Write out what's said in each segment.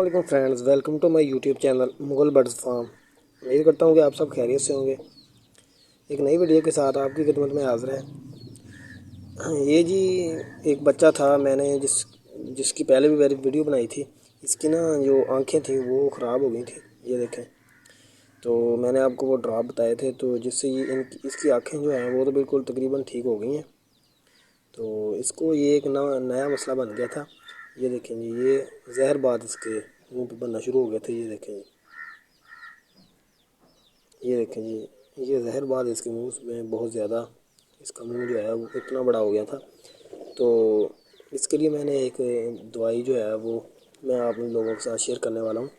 वालेकुम friends, welcome to my YouTube channel Mughal Birds Farm. उम्मीद करता हूँ कि आप सब खैरियत से होंगे। एक नई वीडियो के साथ आपकी खिदमत में हाज़िर है। ये जी एक बच्चा था, मैंने जिसकी पहले भी मेरी वीडियो बनाई थी। इसकी ना जो आंखें थी वो ख़राब हो गई थी, ये देखें। तो मैंने आपको वो ड्रॉप बताए थे, तो जिससे ये इसकी आँखें जो हैं वो तो बिल्कुल तकरीबन ठीक हो गई हैं। तो इसको ये एक नया मसला बन गया था। ये देखें जी, ये जहरबाद इसके मुंह पे बनना शुरू हो गया था। ये देखें जी, ये देखें जी, ये जहरबाद इसके मुंह में बहुत ज़्यादा, इसका मुंह जो है वो इतना बड़ा हो गया था। तो इसके लिए मैंने एक दवाई जो है वो मैं आप लोगों के साथ शेयर करने वाला हूँ।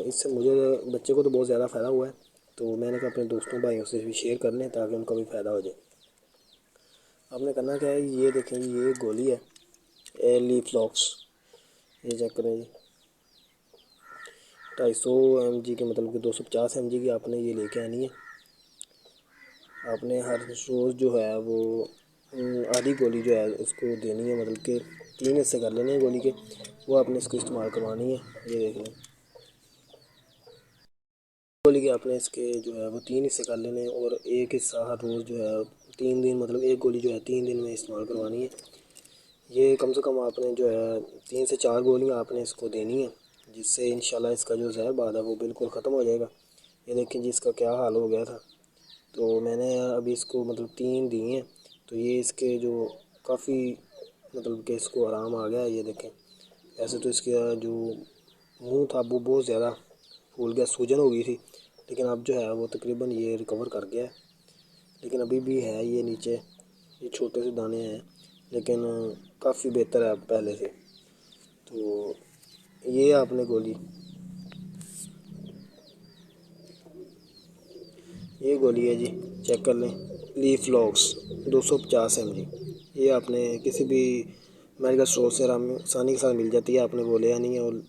इससे मुझे बच्चे को तो बहुत ज़्यादा फ़ायदा हुआ है, तो मैंने कहा अपने दोस्तों भाइयों से भी शेयर कर लें ताकि उनको भी फ़ायदा हो जाए। आपने करना क्या है, ये देखें जी, ये गोली है लीफ्लॉक्स। ये चेक करें जी, 250 mg के मतलब कि 250 mg की आपने ये लेके आनी है। आपने हर रोज़ जो है वो आधी गोली जो है इसको देनी है, मतलब कि 3 हिस्से कर लेने हैं गोली के, वो आपने इसको इस्तेमाल करवानी है। ये देख लें, गोली के आपने इसके जो है वो 3 हिस्से कर लेने हैं और एक हिस्सा हर रोज़ जो है 3 दिन, मतलब एक गोली जो है 3 दिन में इस्तेमाल करवानी है। ये कम से कम आपने जो है 3 से 4 गोलियाँ आपने इसको देनी है, जिससे इंशाल्लाह इसका जो जहर है वो बिल्कुल ख़त्म हो जाएगा। ये देखें जी, इसका क्या हाल हो गया था। तो मैंने अभी इसको मतलब 3 दिए हैं, तो ये इसके जो काफ़ी मतलब कि इसको आराम आ गया है। ये देखें, ऐसे तो इसका जो मुंह था वो बहुत ज़्यादा फूल गया, सूजन हो गई थी, लेकिन अब जो है वो तकरीबन ये रिकवर कर गया है। लेकिन अभी भी है ये नीचे, ये छोटे से दाने हैं, लेकिन काफ़ी बेहतर है अब पहले से। तो ये आपने गोली, ये गोली है जी, चेक कर लें, लीफ्लॉक्स 250 mg। ये आपने किसी भी मेडिकल स्टोर से आसानी के साथ मिल जाती है, आपने वो ले आनी है और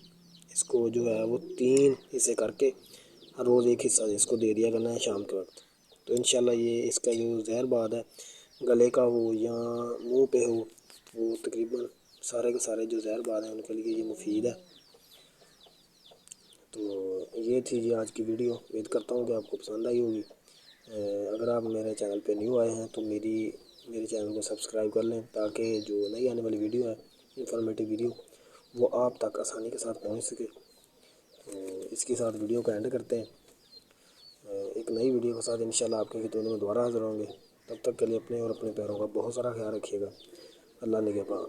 इसको जो है वो 3 हिस्से करके हर रोज़ एक हिस्सा इसको दे दिया करना है शाम के वक्त। तो इंशाल्लाह ये इसका जो जहरबाद है, गले का हो या मुंह पे हो, वो तकरीबन सारे के सारे जो जहरबाद हैं उनके लिए ये मुफीद है। तो ये थी जी आज की वीडियो, उम्मीद करता हूँ कि आपको पसंद आई होगी। अगर आप मेरे चैनल पे न्यू आए हैं तो मेरे चैनल को सब्सक्राइब कर लें, ताकि जो नई आने वाली वीडियो है, इंफॉर्मेटिव वीडियो, वो आप तक आसानी के साथ पहुंच सके। तो इसके साथ वीडियो को एंड करते हैं। एक नई वीडियो के साथ इंशाल्लाह आपके खिदमत में दोबारा हाज़िर होंगे। तब तक के लिए अपने और अपने प्यारों का बहुत सारा ख्याल रखिएगा। अल्लाह निगहबान।